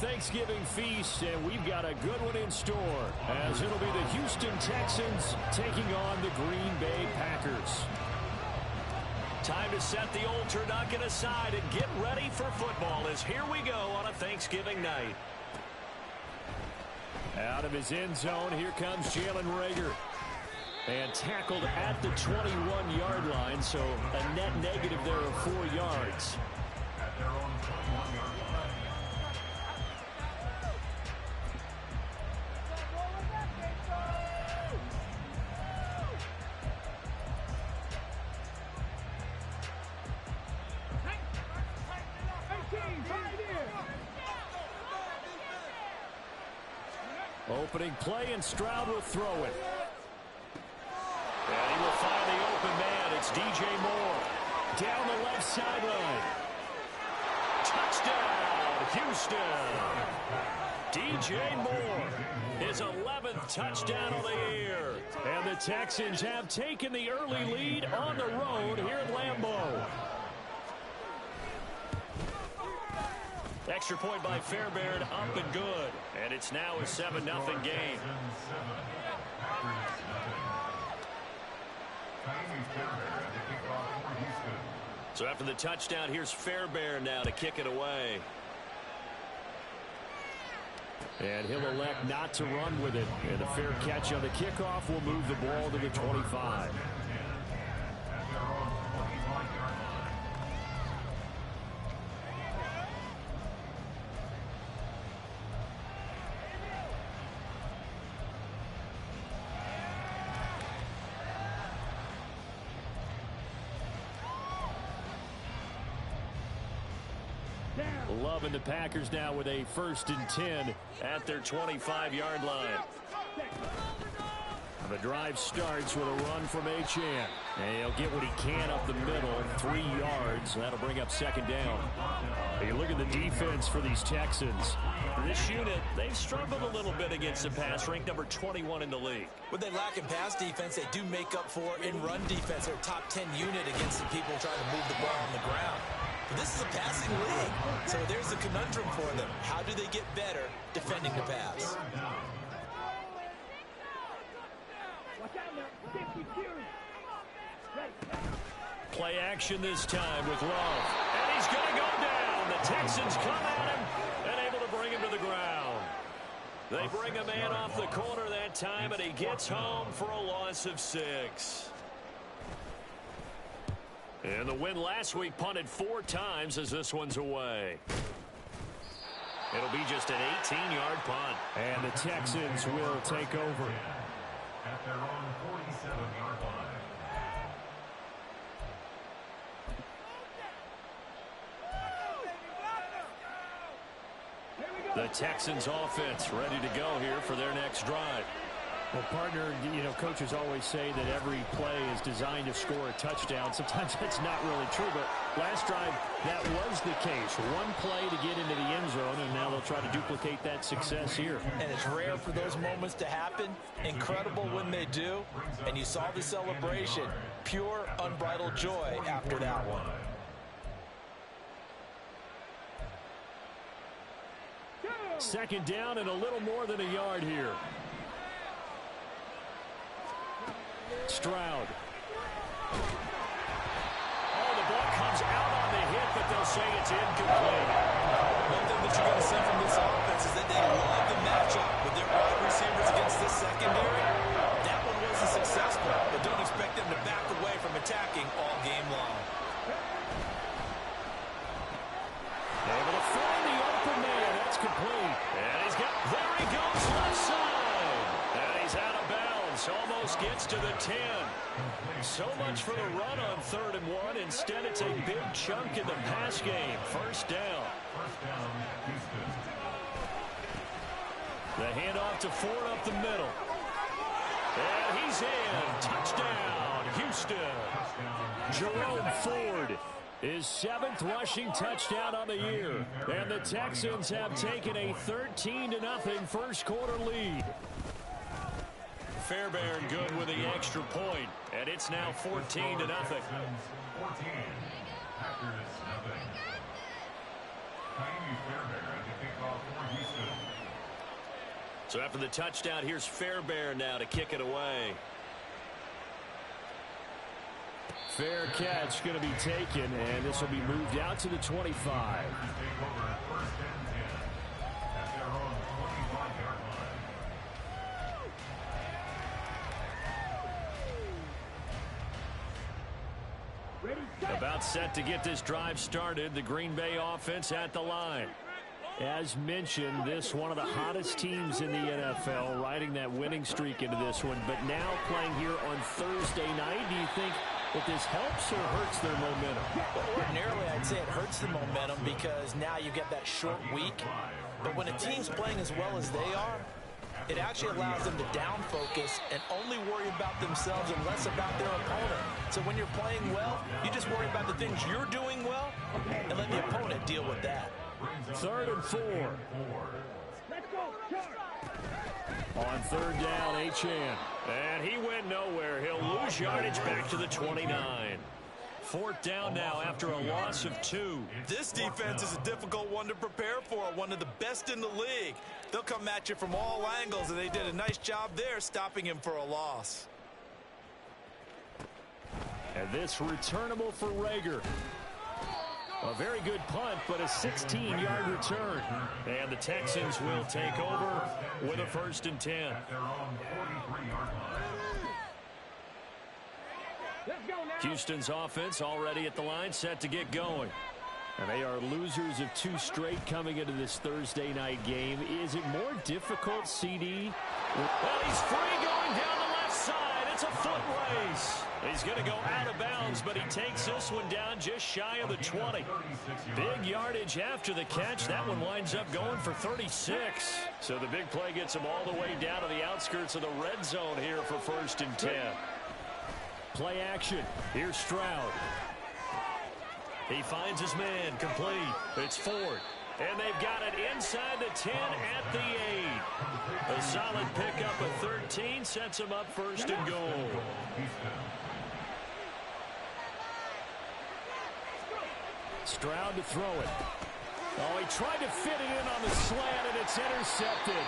Thanksgiving feast, and we've got a good one in store, as it'll be the Houston Texans taking on the Green Bay Packers. Time to set the old turducken aside and get ready for football, as here we go on a Thanksgiving night. Out of his end zone, here comes Jalen Reagor. And tackled at the 21-yard line, so a net negative there of 4 yards. At their own 21-yard line. Opening play, and Stroud will throw it. And he will find the open man. It's DJ Moore. Down the left sideline. Touchdown, Houston. DJ Moore, his 11th touchdown of the year. And the Texans have taken the early lead on the road here at Lambeau. Extra point by Fairbairn, up and good. And it's now a 7-0 game. So after the touchdown, here's Fairbairn now to kick it away. And he'll elect not to run with it. And the fair catch on the kickoff will move the ball to the 25. Loving the Packers now with a 1st and 10 at their 25-yard line. The drive starts with a run from Achane. And he'll get what he can up the middle, 3 yards. That'll bring up 2nd down. You look at the defense for these Texans. This unit, they've struggled a little bit against the pass, ranked number 21 in the league. What they lack in pass defense, they do make up for in run defense. They're a top 10 unit against the people trying to move the ball on the ground. But this is a passing league, so there's a conundrum for them. How do they get better defending the pass? Play action this time with Love. And he's going to go down. The Texans come at him and able to bring him to the ground. They bring a man off the corner that time, and he gets home for a loss of 6. And the win last week punted 4 times as this one's away. It'll be just an 18-yard punt. And the Texans will take over. At their own 47-yard line. The Texans offense ready to go here for their next drive. Well, partner, you know, coaches always say that every play is designed to score a touchdown. Sometimes that's not really true, but last drive, that was the case. One play to get into the end zone, and now they'll try to duplicate that success here. And it's rare for those moments to happen. Incredible when they do. And you saw the celebration. Pure, unbridled joy after that one. Second down and a little more than a yard here. Stroud. Oh, the ball comes out on the hit, but they'll say it's incomplete. One thing that you're going to see from this offense is that they love the matchup with their wide receivers against this secondary. That one wasn't successful, but don't expect them to back away from attacking all game long. Able to find the open man. That's complete. And he's got, there he goes, left side. And he's out of bounds. Almost gets to the 10. So much for the run on 3rd and 1. Instead, it's a big chunk in the pass game. 1st down. Houston. The handoff to Ford up the middle. And he's in. Touchdown, Houston. Jerome Ford, his 7th rushing touchdown on the year. And the Texans have taken a 13-0 first quarter lead. Fairbairn good with the extra point, and it's now 14-0. 14. Packers nothing. Fairbairn to kick off for Houston. So after the touchdown, here's Fairbairn now to kick it away. Fair catch going to be taken, and this will be moved out to the 25. About set to get this drive started. The Green Bay offense at the line. As mentioned, this one of the hottest teams in the NFL, riding that winning streak into this one, but now playing here on Thursday night. Do you think that this helps or hurts their momentum? Well, ordinarily, I'd say it hurts the momentum because now you get that short week. But when a team's playing as well as they are, it actually allows them to down focus and only worry about themselves and less about their opponent. So when you're playing well, you just worry about the things you're doing well and let the opponent deal with that. 3rd and 4. On 3rd down, Achane. And he went nowhere. He'll lose yardage back to the 29. 4th down now after a loss of 2. This defense is a difficult one to prepare for, one of the best in the league. They'll come at you from all angles, and they did a nice job there stopping him for a loss. And this returnable for Rager. A very good punt, but a 16-yard return. And the Texans will take over with a 1st and 10. Houston's offense already at the line, set to get going. And they are losers of 2 straight coming into this Thursday night game. Is it more difficult, CD? Well, he's free going down the left side. It's a foot race. He's going to go out of bounds, but he takes this one down just shy of the 20. Big yardage after the catch. That one winds up going for 36. So the big play gets him all the way down to the outskirts of the red zone here for 1st and 10. Play action. Here's Stroud. He finds his man complete. It's Ford. And they've got it inside the 10 at the 8. A solid pickup of 13 sets him up 1st and goal. Stroud to throw it. Oh, he tried to fit it in on the slant, and it's intercepted.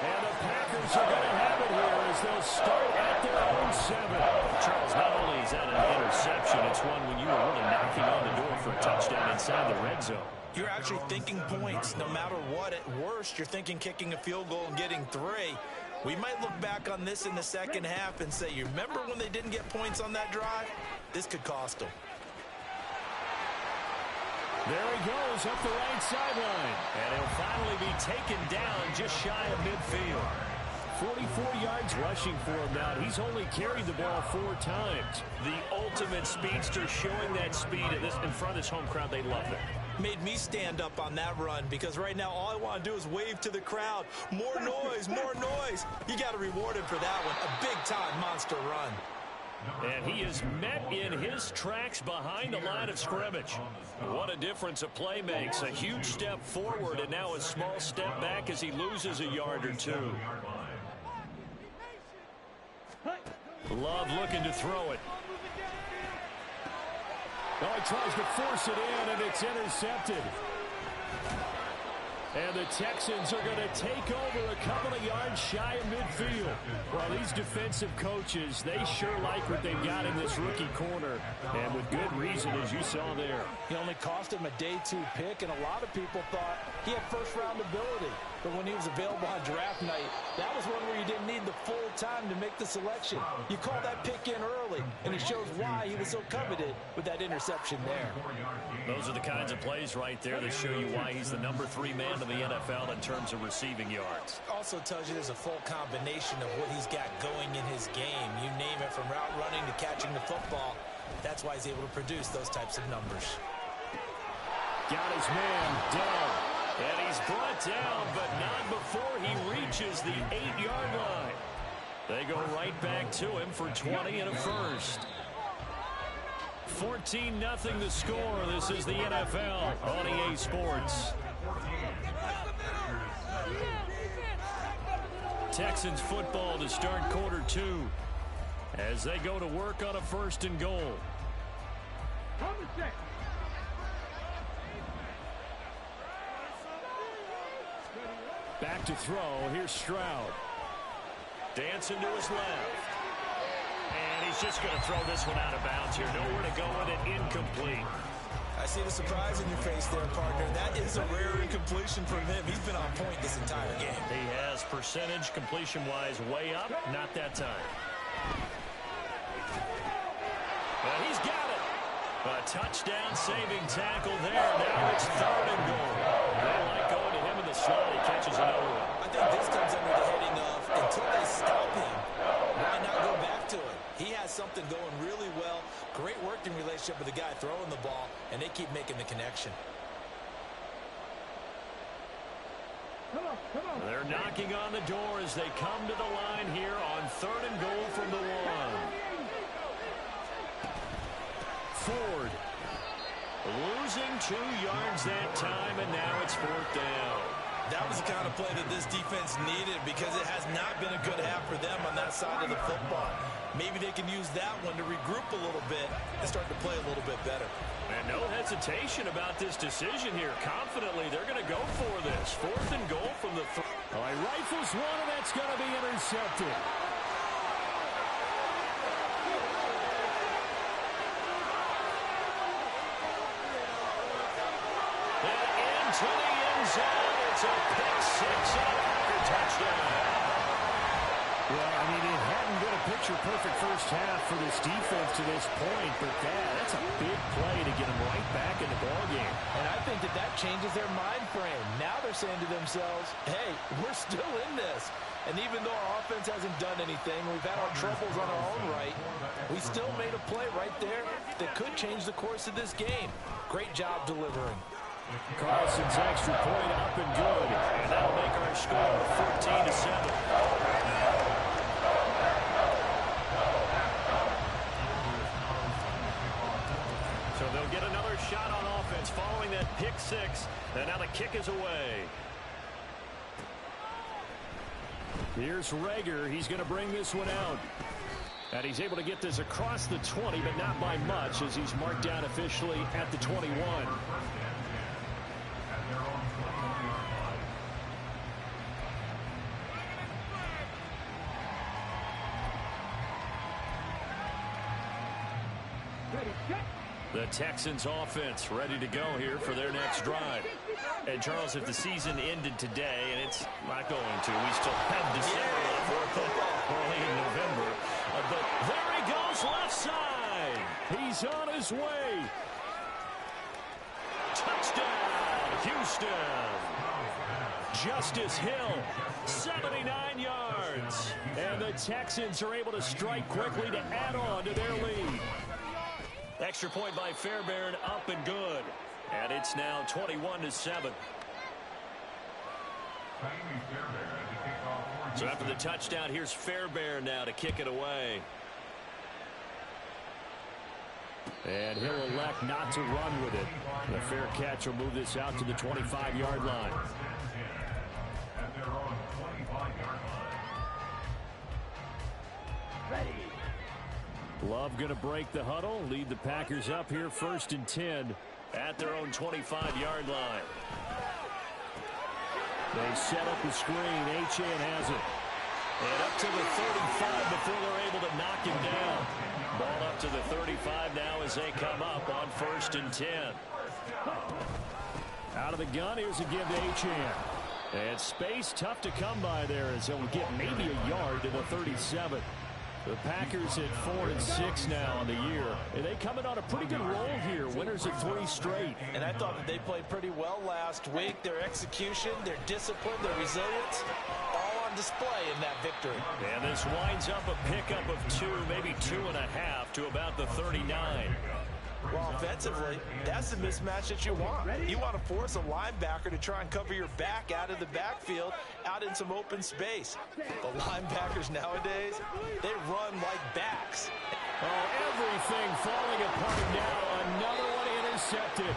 And the Packers are going to have it here as they'll start at their own 7. Charles, not only is that an interception, it's one when you were really knocking on the door for a touchdown inside the red zone. You're actually thinking points no matter what. At worst, you're thinking kicking a field goal and getting 3. We might look back on this in the second half and say, you remember when they didn't get points on that drive? This could cost them. There he goes up the right sideline. And he'll finally be taken down just shy of midfield. 44 yards rushing for him now. He's only carried the ball 4 times. The ultimate speedster, showing that speed in front of this home crowd. They love it. Made me stand up on that run because right now all I want to do is wave to the crowd. More noise, more noise. You got to reward him for that one. A big-time monster run. And he is met in his tracks behind the line of scrimmage. What a difference a play makes. A huge step forward and now a small step back as he loses a yard or 2. Love looking to throw it. Oh, he tries to force it in, and it's intercepted. And the Texans are going to take over a couple of yards shy of midfield. Well, these defensive coaches, they sure like what they've got in this rookie corner. And with good reason, as you saw there. He only cost him a day 2 pick, and a lot of people thought he had first-round ability. But when he was available on draft night, that was one where you didn't need the full time to make the selection. You call that pick in early, and it shows why he was so coveted with that interception there. Those are the kinds of plays right there that show you why he's the number 3 man in the NFL in terms of receiving yards. Also tells you there's a full combination of what he's got going in his game. You name it, from route running to catching the football. That's why he's able to produce those types of numbers. Got his man down. And he's brought down, but not before he reaches the 8-yard line. They go right back to him for 20 and a first. 14-0 the score. This is the NFL on EA Sports. Texans football to start quarter 2 as they go to work on a 1st and goal. Back to throw. Here's Stroud. Dancing to his left. And he's just going to throw this one out of bounds here. Nowhere to go with it. Incomplete. I see the surprise in your face there, partner. That is a rare incompletion from him. He's been on point this entire game. He has percentage completion-wise way up. Not that time. But he's got it. A touchdown-saving tackle there. Now it's 3rd and goal. They like going to him in the slot. He catches another one. I think this comes under the heading of until they stop him, why not go back to him? He has something going really well. Great working relationship with the guy throwing the ball, and they keep making the connection. They're knocking on the door as they come to the line here on 3rd and goal from the 1. Ford losing 2 yards that time, and now it's 4th down. That was the kind of play that this defense needed because it has not been a good half for them on that side of the football. Maybe they can use that one to regroup a little bit and start to play a little bit better. And no hesitation about this decision here. Confidently, they're going to go for this. 4th and goal from the 3. All right, rifles one, and that's going to be intercepted. To the end zone. It's a pick-6 and a Packer touchdown. Well, I mean, it hadn't been a picture-perfect first half for this defense to this point, but that's a big play to get them right back in the ballgame. And I think that changes their mind frame. Now they're saying to themselves, hey, we're still in this. And even though our offense hasn't done anything, we've had our troubles on our own right, we still made a play right there that could change the course of this game. Great job delivering. Carlson's extra point up and good. And that'll make our score 14-7. So they'll get another shot on offense following that pick-6. And now the kick is away. Here's Rager. He's going to bring this one out. And he's able to get this across the 20, but not by much as he's marked down officially at the 21. The Texans offense ready to go here for their next drive. And Charles, if the season ended today, and it's not going to, we still have December left for early in November. But there he goes, left side. He's on his way. Touchdown, Houston. Justice Hill, 79 yards. And the Texans are able to strike quickly to add on to their lead. Extra point by Fairbairn, up and good. And it's now 21-7. So after the touchdown, here's Fairbairn now to kick it away. And he'll elect not to run with it. The fair catch will move this out to the 25-yard line. At their own 25-yard line. Ready. Love going to break the huddle, lead the Packers up here 1st and 10 at their own 25-yard line. They set up the screen. Achane has it. And up to the 35 before they're able to knock him down. Ball up to the 35 now as they come up on 1st and 10. Out of the gun, here's a give to Achane. And space tough to come by there as he'll get maybe a yard to the 37. The Packers at 4-6 now on the year. And they coming on a pretty good roll here. Winners of 3 straight. And I thought that they played pretty well last week. Their execution, their discipline, their resilience, all on display in that victory. And this winds up a pickup of 2, maybe 2.5 to about the 39. Well, offensively, that's the mismatch that you want. You want to force a linebacker to try and cover your back out of the backfield, out in some open space. The linebackers nowadays, they run like backs. Oh, everything falling apart now. Another one intercepted.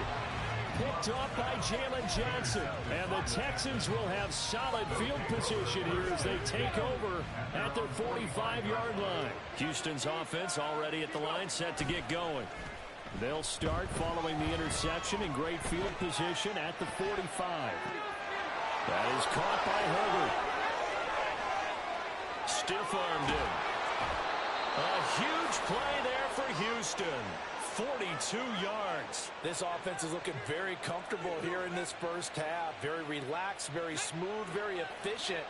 Picked off by Jalen Johnson. And the Texans will have solid field position here as they take over at their 45-yard line. Houston's offense already at the line, set to get going. They'll start following the interception in great field position at the 45. That is caught by Herbert. Stiff-armed him. A huge play there for Houston. 42 yards. This offense is looking very comfortable here in this first half. Very relaxed, very smooth, very efficient.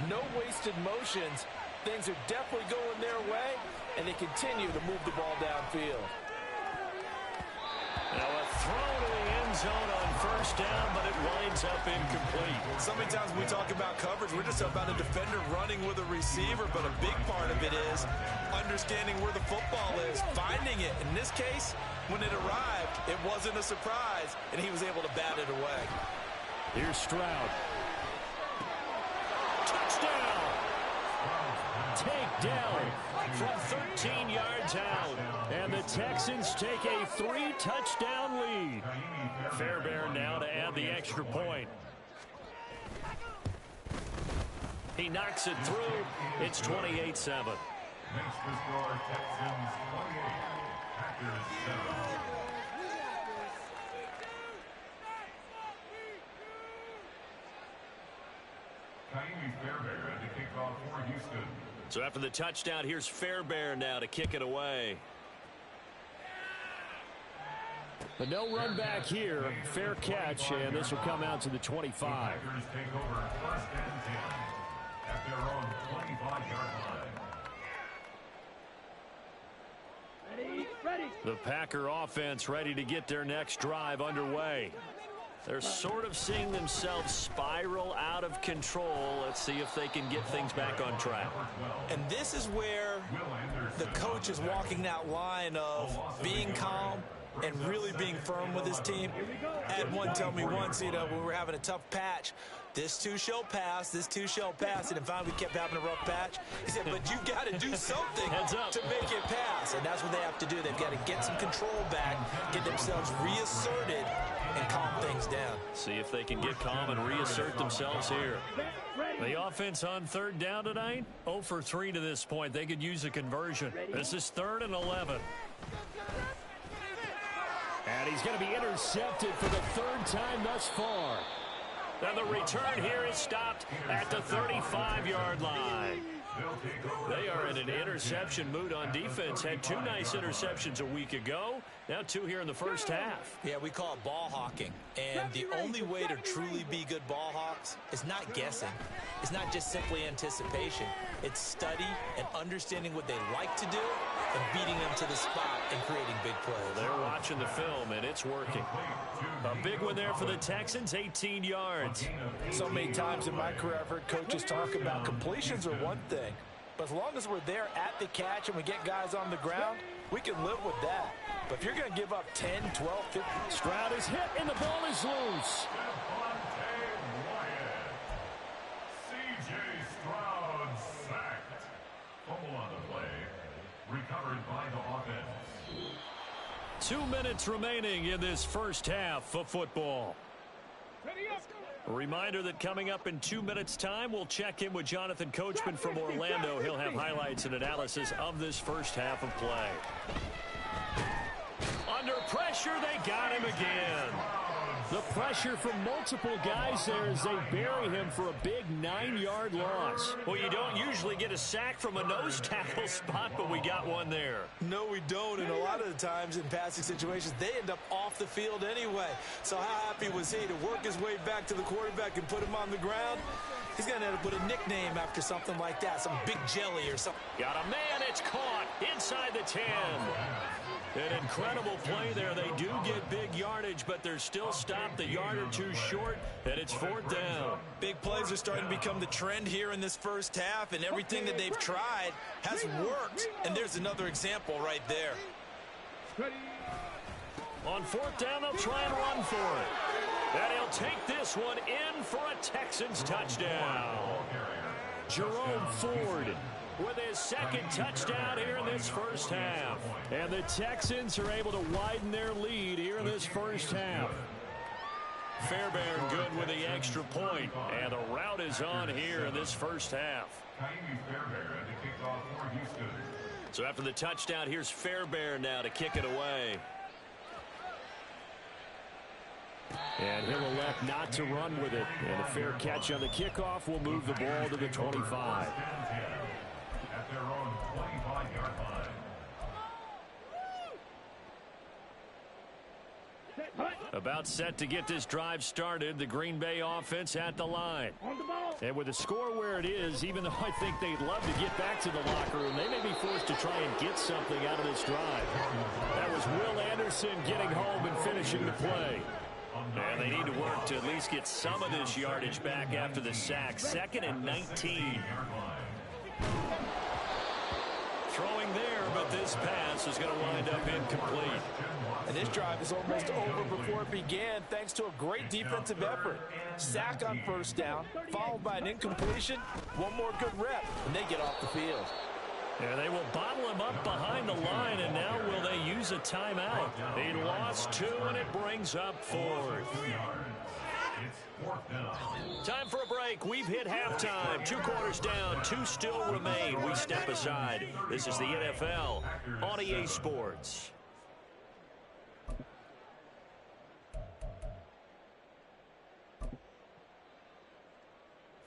No wasted motions. Things are definitely going their way, and they continue to move the ball downfield. Now a throw to the end zone on first down, but it winds up incomplete. So many times when we talk about coverage, we're just about a defender running with a receiver, but a big part of it is understanding where the football is, finding it. In this case, when it arrived, it wasn't a surprise, and he was able to bat it away. Here's Stroud. Touchdown! Takedown from 13 yards out. And the Texans take a 3-touchdown lead. Fairbairn now to add the extra point. He knocks it through. It's 28-7. Makes the score Texans 28, Packers 7. Fairbairn to kick off for Houston. So after the touchdown, here's Fairbairn now to kick it away. But no run back here. Fair catch, and this will come out to the 25. Packers take over first and 10 at their own 25-yard line. The Packer offense ready to get their next drive underway. They're sort of seeing themselves spiral out of control. Let's see if they can get things back on track. And this is where the coach is walking that line of being calm and really being firm with his team. I had one tell me once, when we were having a tough patch, this too shall pass, this too shall pass, and finally we kept having a rough patch. He said, but you've got to do something to make it pass, and that's what they have to do. They've got to get some control back, get themselves reasserted, and calm things down. See if they can get calm and reassert themselves here. The offense on third down tonight, 0 for 3 to this point. They could use a conversion. This is 3rd and 11. And he's going to be intercepted for the 3rd time thus far. And the return here is stopped at the 35-yard line. They are in an interception mood on defense. Had 2 nice interceptions a week ago. Now 2 here in the first half. Yeah, we call it ball hawking. And the only way to truly be good ball hawks is not guessing. It's not just simply anticipation. It's study and understanding what they like to do and beating them to the spot and creating big plays. They're watching the film, and it's working. A big one there for the Texans, 18 yards. So many times in my career, I've heard coaches talk about completions are one thing, but as long as we're there at the catch and we get guys on the ground, we can live with that. But if you're going to give up 10, 12, 15... Stroud is hit, and the ball is loose. C.J. Stroud sacked. Fumble on the play. Recovered by the offense. 2 minutes remaining in this first half of football. A reminder that coming up in 2 minutes' time, we'll check in with Jonathan Coachman from Orlando. He'll have highlights and analysis of this first half of play. Under pressure, they got him again. The pressure from multiple guys there as they bury him for a big 9-yard loss. Well, you don't usually get a sack from a nose tackle spot, but we got one there. No, we don't, and a lot of the times in passing situations, they end up off the field anyway. So how happy was he to work his way back to the quarterback and put him on the ground? He's going to have to put a nickname after something like that, some big jelly or something. Got a man, it's caught inside the 10. An incredible play there. They do get big yardage, but they're still stopped a yard or two short, and it's 4th down. Big plays are starting to become the trend here in this first half, and everything that they've tried has worked. And there's another example right there. On 4th down, they'll try and run for it. And he'll take this one in for a Texans touchdown. Jerome Ford with his 2nd touchdown here in this first half. And the Texans are able to widen their lead here in this first half. Fairbairn good with the extra point. And the route is on here in this first half. So after the touchdown, here's Fairbairn now to kick it away. And he'll elect not to run with it. And a fair catch on the kickoff will move the ball to the 25. At their own 25-yard line. About set to get this drive started, the Green Bay offense at the line. And with the score where it is, even though I think they'd love to get back to the locker room, they may be forced to try and get something out of this drive. That was Will Anderson getting home and finishing the play. And they need to work to at least get some of this yardage back after the sack. 2nd and 19. Throwing there, but this pass is going to wind up incomplete. And this drive is almost over before it began thanks to a great defensive effort. Sack on first down, followed by an incompletion, one more good rep, and they get off the field. And they will bottle him up behind the line, and now will they use a timeout? They lost 2, and it brings up 4th. Time for a break. We've hit halftime. 2 quarters down, 2 still remain. We step aside. This is the NFL on EA Sports.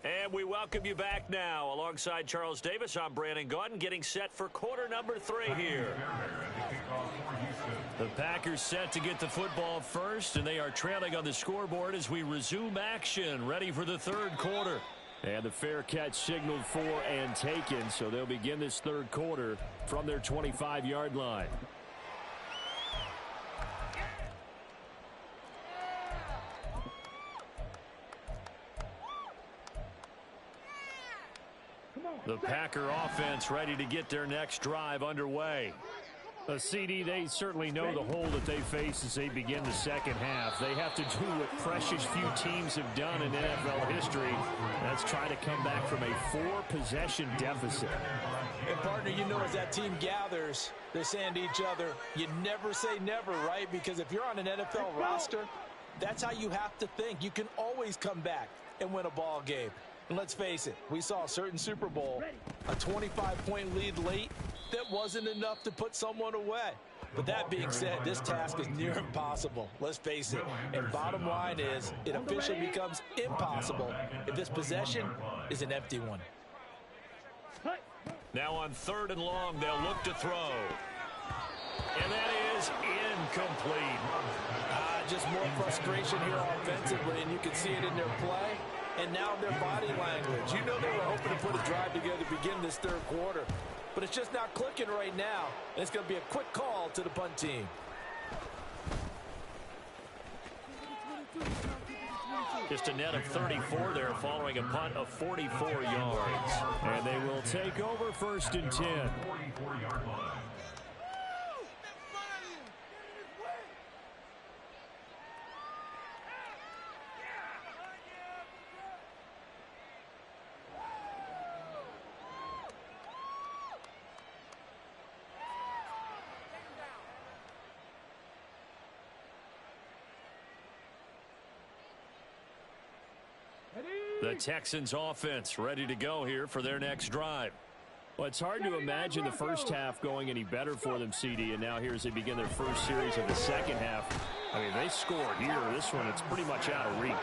And we welcome you back now. Alongside Charles Davis, I'm Brandon Gaudin, getting set for quarter number 3 here. The Packers set to get the football first, and they are trailing on the scoreboard as we resume action, ready for the 3rd quarter. And the fair catch signaled for and taken, so they'll begin this 3rd quarter from their 25-yard line. The Packer offense ready to get their next drive underway. CD, they certainly know the hole that they face as they begin the second half. They have to do what precious few teams have done in NFL history. That's try to come back from a 4-possession deficit. And, partner, you know as that team gathers, they're saying to each other, you never say never, right? Because if you're on an NFL roster, that's how you have to think. You can always come back and win a ball game. And let's face it, we saw a certain Super Bowl, a 25-point lead late, that wasn't enough to put someone away. But that being said, this task is near impossible. Let's face it. And bottom line is, it officially becomes impossible if this possession is an empty one. Now on 3rd and long, they'll look to throw. And that is incomplete. Just more frustration here offensively, and you can see it in their play. And now their body language. You know they were hoping to put a drive together to begin this 3rd quarter. But it's just not clicking right now. And it's going to be a quick call to the punt team. Just a net of 34 there following a punt of 44 yards. And they will take over 1st and 10. 44-yard line. The Texans offense ready to go here for their next drive. Well, it's hard to imagine the first half going any better for them, CD, and now here as they begin their first series of the second half. I mean, they scored here. This one, it's pretty much out of reach.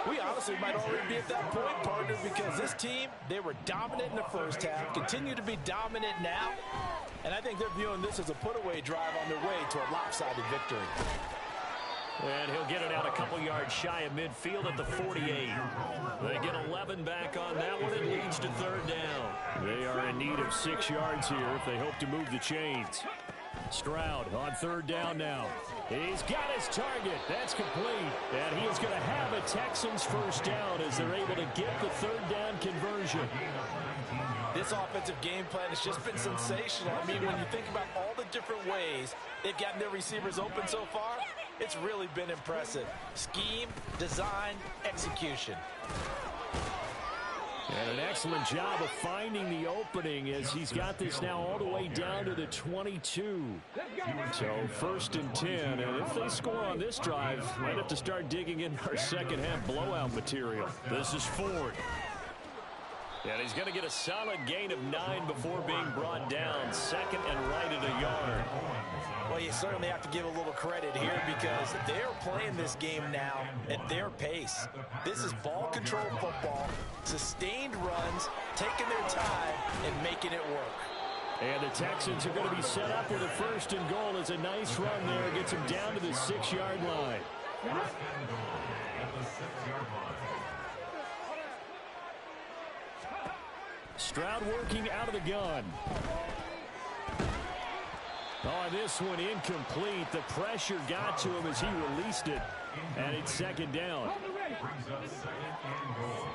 We honestly might already be at that point, partner, because this team, they were dominant in the first half, continue to be dominant now, and I think they're viewing this as a put-away drive on their way to a lopsided victory. And he'll get it out a couple yards shy of midfield at the 48. They get 11 back on that one. It leads to 3rd down. They are in need of 6 yards here if they hope to move the chains. Stroud on 3rd down now. He's got his target. That's complete. And he is going to have a Texans first down as they're able to get the 3rd down conversion. This offensive game plan has just been sensational. I mean, when you think about all the different ways they've gotten their receivers open so far, it's really been impressive. Scheme, design, execution. And an excellent job of finding the opening as he's got this now all the way down to the 22. So 1st and 10. And if they score on this drive, might have to start digging in our second half blowout material. This is Ford. And he's going to get a solid gain of 9 before being brought down. Second and right at a yard. Well, you certainly have to give a little credit here because they're playing this game now at their pace. This is ball control football, sustained runs, taking their time, and making it work. And the Texans are going to be set up with a first and goal. As a nice run there. Gets him down to the 6-yard line. First and goal at the 6-yard line. Stroud working out of the gun. Oh, this one incomplete. The pressure got to him as he released it. And it's second down. Brings up second and goal.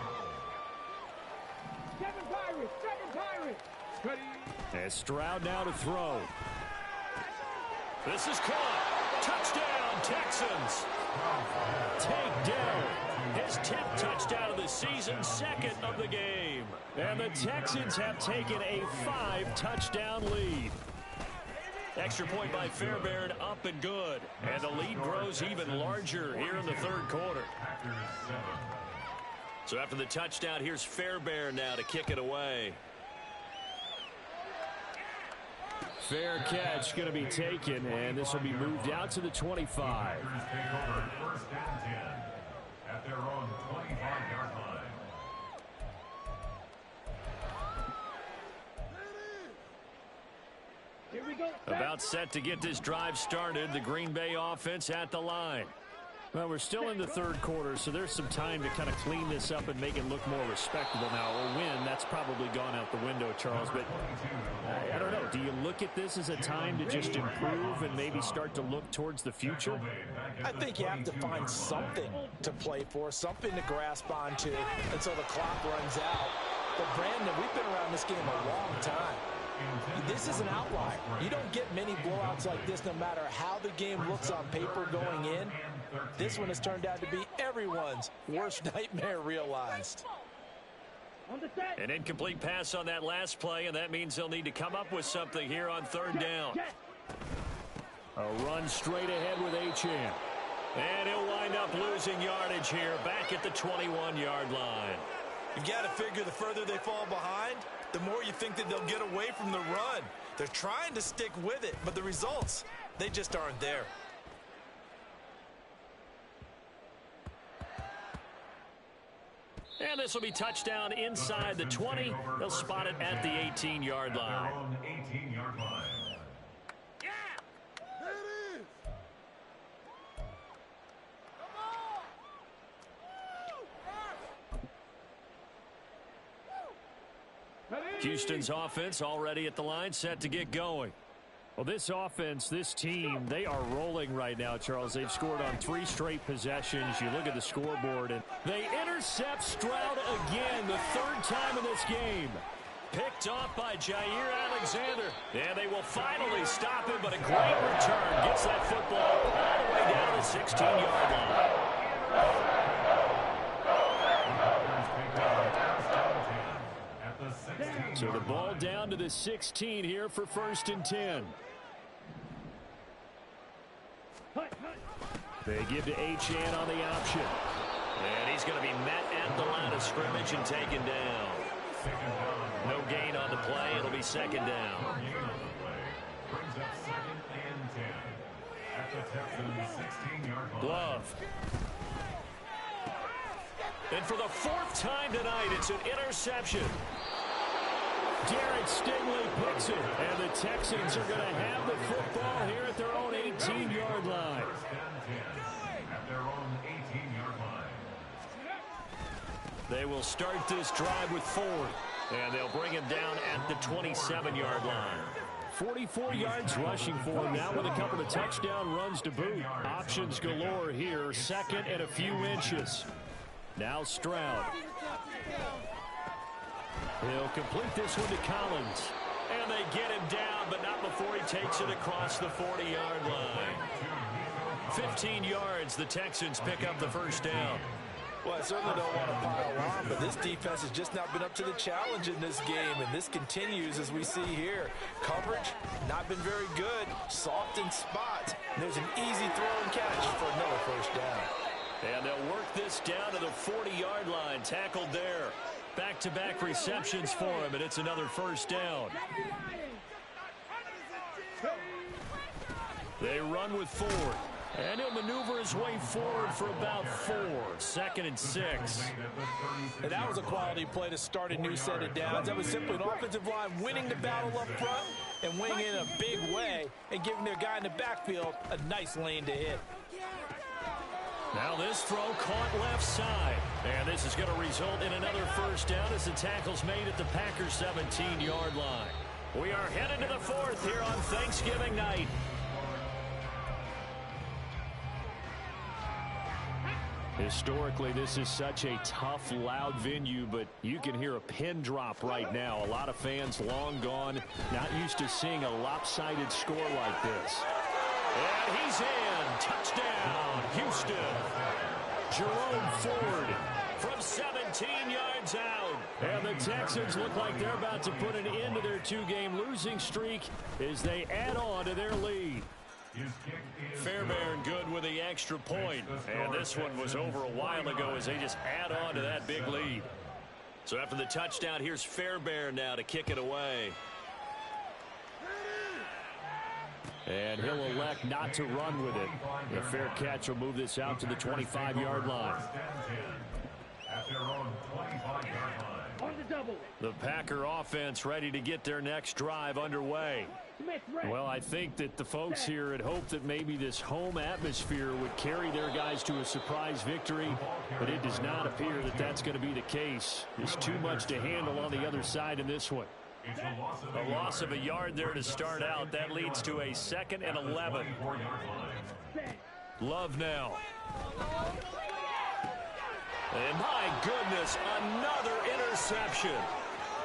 And Stroud now to throw. This is caught. Touchdown, Texans. Takedown. His 10th touchdown of the season, second of the game. And the Texans have taken a 5-touchdown lead. Extra point by Fairbairn, up and good. And the lead grows even larger here in the third quarter. So after the touchdown, here's Fairbairn now to kick it away. Fair catch going to be taken, and this will be moved out to the 25. Take over first and 10 at their own 25-yard line. About set to get this drive started. The Green Bay offense at the line. Well, we're still in the third quarter, so there's some time to kind of clean this up and make it look more respectable. Now, a win, that's probably gone out the window, Charles, but I don't know. Do you look at this as a time to just improve and maybe start to look towards the future? I think you have to find something to play for, something to grasp onto until the clock runs out. But, Brandon, we've been around this game a long time. This is an outlier. You don't get many blowouts like this no matter how the game looks on paper going in. This one has turned out to be everyone's worst nightmare realized. An incomplete pass on that last play, and that means they'll need to come up with something here on third down. A run straight ahead with Achane. And he'll wind up losing yardage here back at the 21-yard line. You've got to figure the further they fall behind, the more you think that they'll get away from the run. They're trying to stick with it, but the results, they just aren't there. And this will be touchdown inside the 20. They'll spot it at the 18-yard line. 18-yard line. Houston's offense already at the line, set to get going. Well, this offense, this team, they are rolling right now, Charles. They've scored on 3 straight possessions. You look at the scoreboard, and they intercept Stroud again, the 3rd time in this game. Picked off by Jair Alexander. And they will finally stop him, but a great return. Gets that football all the way down to the 16-yard line. So the ball down to the 16 here for first and 10. They give to Achane on the option. And he's going to be met at the line of scrimmage and taken down. No gain on the play. It'll be second down. Glove. And for the 4th time tonight, it's an interception. Derek Stingley picks it, and the Texans are going to have the football here at their own 18-yard line. They will start this drive with 4, and they'll bring him down at the 27-yard line. 44 yards rushing for him now with a couple of touchdown runs to boot. Options galore here, second and a few inches. Now Stroud. He'll complete this one to Collins. And they get him down, but not before he takes it across the 40-yard line. 15 yards, the Texans pick up the first down. Well, I certainly don't want to pile on, but this defense has just not been up to the challenge in this game, and this continues as we see here. Coverage, not been very good, soft in spots. There's an easy throw and catch for another first down. And they'll work this down to the 40-yard line, tackled there. Back back-to-back receptions for him, and it's another first down. They run with Ford. And he'll maneuver his way forward for about 4. 2nd and 6. And that was a quality play to start a new set of downs. That was simply an offensive line winning the battle up front and winning in a big way and giving their guy in the backfield a nice lane to hit. Now this throw caught left side. And this is going to result in another first down as the tackle's made at the Packers' 17-yard line. We are headed to the 4th here on Thanksgiving night. Historically, this is such a tough, loud venue, but you can hear a pin drop right now. A lot of fans long gone, not used to seeing a lopsided score like this. And he's in. Touchdown, Houston. Jerome Ford from 17 yards out. And the Texans look like they're about to put an end to their 2-game losing streak as they add on to their lead. Fairbairn good with the extra point. And this one was over a while ago as they just add on to that big lead. So after the touchdown, here's Fairbairn now to kick it away. And he'll elect not to run with it. The fair catch will move this out to the 25-yard line. The Packer offense ready to get their next drive underway. Well, I think that the folks here had hoped that maybe this home atmosphere would carry their guys to a surprise victory, but it does not appear that that's going to be the case. There's too much to handle on the other side in this one. A loss of a yard there to start out. That leads to a 2nd and 11. Love now. And my goodness, another interception.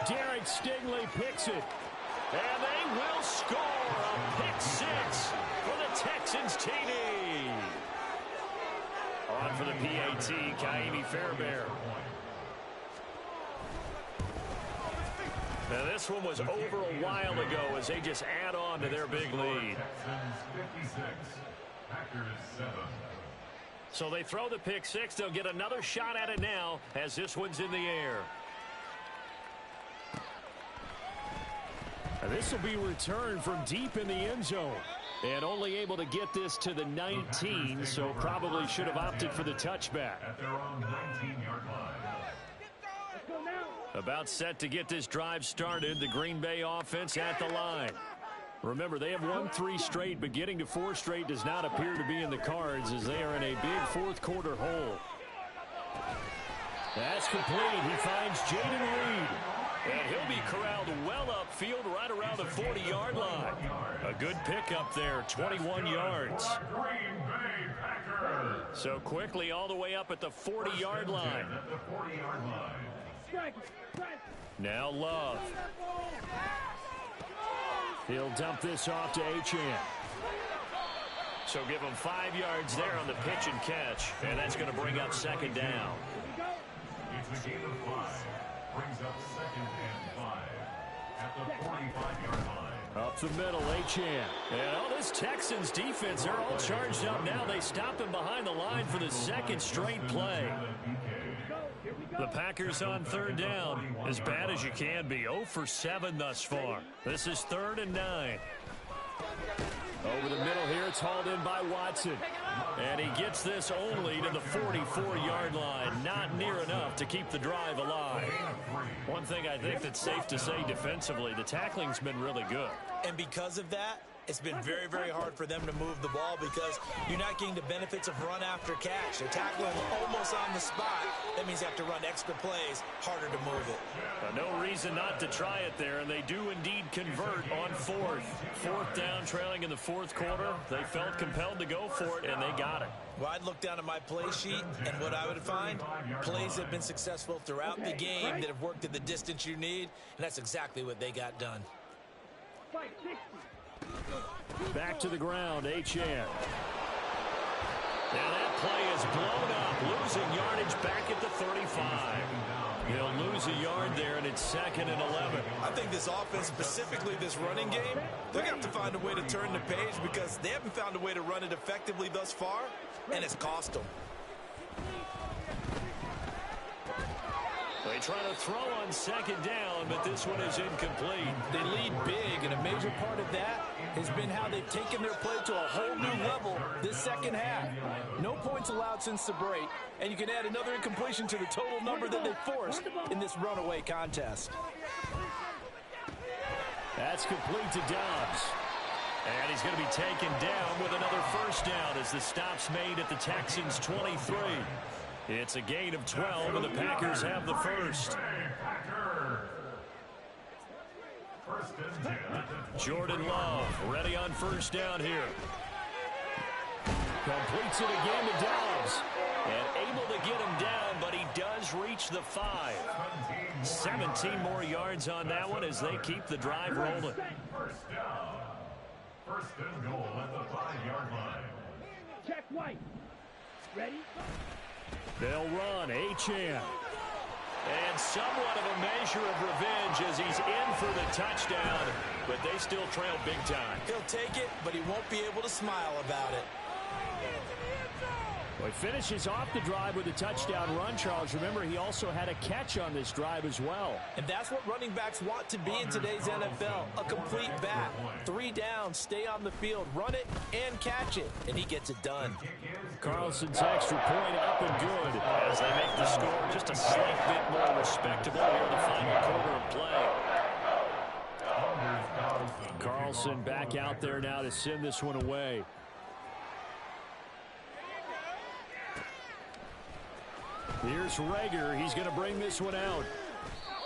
Derek Stingley picks it. And they will score a pick 6 for the Texans TD. On for the PAT, Kaimi Fairbairn. Now this one was over a while ago as they just add on to their big lead. So they throw the pick 6. They'll get another shot at it now as this one's in the air. This will be returned from deep in the end zone. And only able to get this to the 19, so probably should have opted for the touchback. At their own 19-yard line. About set to get this drive started. The Green Bay offense at the line. Remember, they have won 3 straight, but getting to 4 straight does not appear to be in the cards as they are in a big fourth-quarter hole. That's complete. He finds Jaden Reed. And he'll be corralled well upfield right around the 40-yard line. A good pickup there, 21 yards. So quickly all the way up at the 40-yard line. Now Love. He'll dump this off to Achane. So give him 5 yards there on the pitch and catch. And that's going to bring up 2nd down. It's a gain of 5. Brings up 2nd and 5 at the 45-yard line. Up the middle, Achane. And all this Texans defense, they're all charged up now. They stop him behind the line for the 2nd straight play. The Packers on 3rd down. As bad as you can be. 0 for 7 thus far. This is 3rd and 9. Over the middle here, it's hauled in by Watson. And he gets this only to the 44-yard line. Not near enough to keep the drive alive. One thing I think that's safe to say defensively, the tackling's been really good. And because of that, it's been very, very hard for them to move the ball because you're not getting the benefits of run after catch. They're tackling almost on the spot. That means you have to run extra plays, harder to move it. No reason not to try it there, and they do indeed convert on 4th. 4th down, trailing in the 4th quarter. They felt compelled to go for it, and they got it. Well, I'd look down at my play sheet, and what I would find, plays have been successful throughout the game that have worked at the distance you need, and that's exactly what they got done. Back to the ground, Achane. Now that play is blown up, losing yardage back at the 35. He'll lose a yard there, and it's 2nd and 11. I think this offense, specifically this running game, they're going to have to find a way to turn the page because they haven't found a way to run it effectively thus far, and it's cost them. They try to throw on second down, but this one is incomplete. They lead big, and a major part of that has been how they've taken their play to a whole new level this second half. No points allowed since the break, and you can add another incompletion to the total number that they forced in this runaway contest. That's complete to Dobbs. And he's going to be taken down with another first down as the stop's made at the Texans' 23. It's a gain of 12, and the Packers have the first. Jordan Love ready on first down here. Completes it again to Dobbs. And able to get him down, but he does reach the 5. 17 more yards on that one as they keep the drive rolling. First down. First and goal at the 5-yard line. Check White. Ready? They'll run Achane. And somewhat of a measure of revenge as he's in for the touchdown, but they still trail big time. He'll take it, but he won't be able to smile about it. Well, he finishes off the drive with a touchdown run, Charles. Remember, he also had a catch on this drive as well. And that's what running backs want to be in today's NFL, a complete back. 3 downs, stay on the field, run it, and catch it. And he gets it done. Carlson's extra point up and good. As they make the score just a slight bit more respectable here in the final quarter of play. Carlson back out there now to send this one away. Here's Rager. He's going to bring this one out.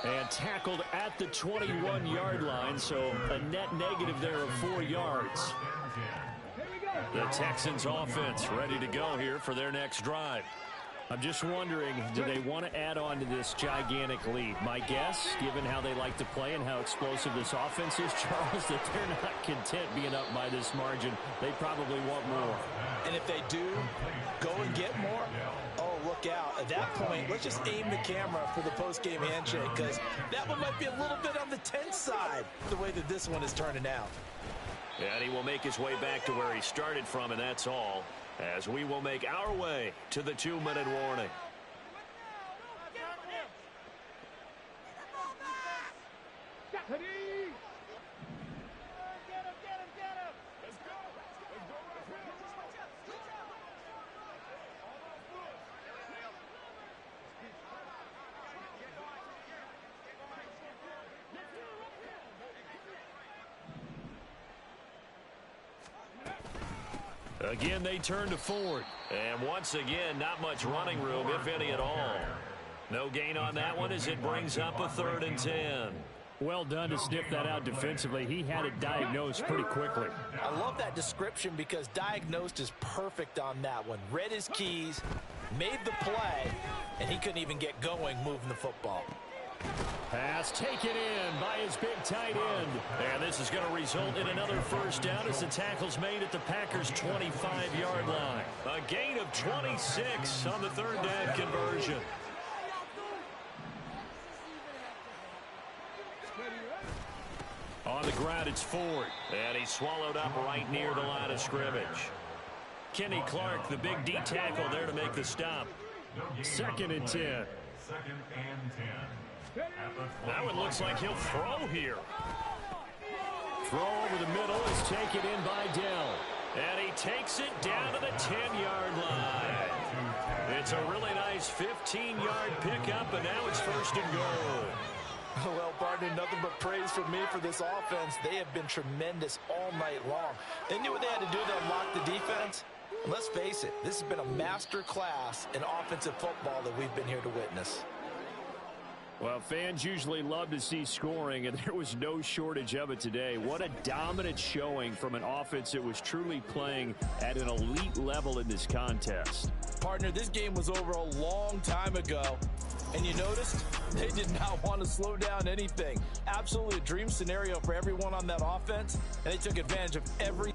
And tackled at the 21-yard line, so a net negative there of 4 yards. The Texans offense ready to go here for their next drive. I'm just wondering, do they want to add on to this gigantic lead? My guess, given how they like to play and how explosive this offense is, Charles, that they're not content being up by this margin. They probably want more. And if they do go and get more, oh, look out. At that point, let's just aim the camera for the post-game handshake, because that one might be a little bit on the tense side, the way that this one is turning out. And he will make his way back to where he started from, and that's all, as we will make our way to the 2-minute warning. Again, they turn to Ford. And once again, not much running room, if any at all. No gain on that one as it brings up a 3rd and 10. Well done to sniff that out defensively. He had it diagnosed pretty quickly. I love that description because diagnosed is perfect on that one. Read his keys, made the play, and he couldn't even get going moving the football. Pass taken in by his big tight end. And this is going to result in another first down as the tackle's made at the Packers' 25-yard line. A gain of 26 on the 3rd down conversion. On the ground, it's Ford. And he's swallowed up right near the line of scrimmage. Kenny Clark, the big D tackle there to make the stop. 2nd and 10. 2nd and 10. Now it looks like he'll throw here. Throw over the middle is taken in by Dell. And he takes it down to the 10-yard line. It's a really nice 15-yard pickup, and now it's 1st and goal. Well, partner, nothing but praise from me for this offense. They have been tremendous all night long. They knew what they had to do to unlock the defense. And let's face it, this has been a master class in offensive football that we've been here to witness. Well, fans usually love to see scoring, and there was no shortage of it today. What a dominant showing from an offense that was truly playing at an elite level in this contest. Partner, this game was over a long time ago, and you noticed they did not want to slow down anything. Absolutely a dream scenario for everyone on that offense, and they took advantage of every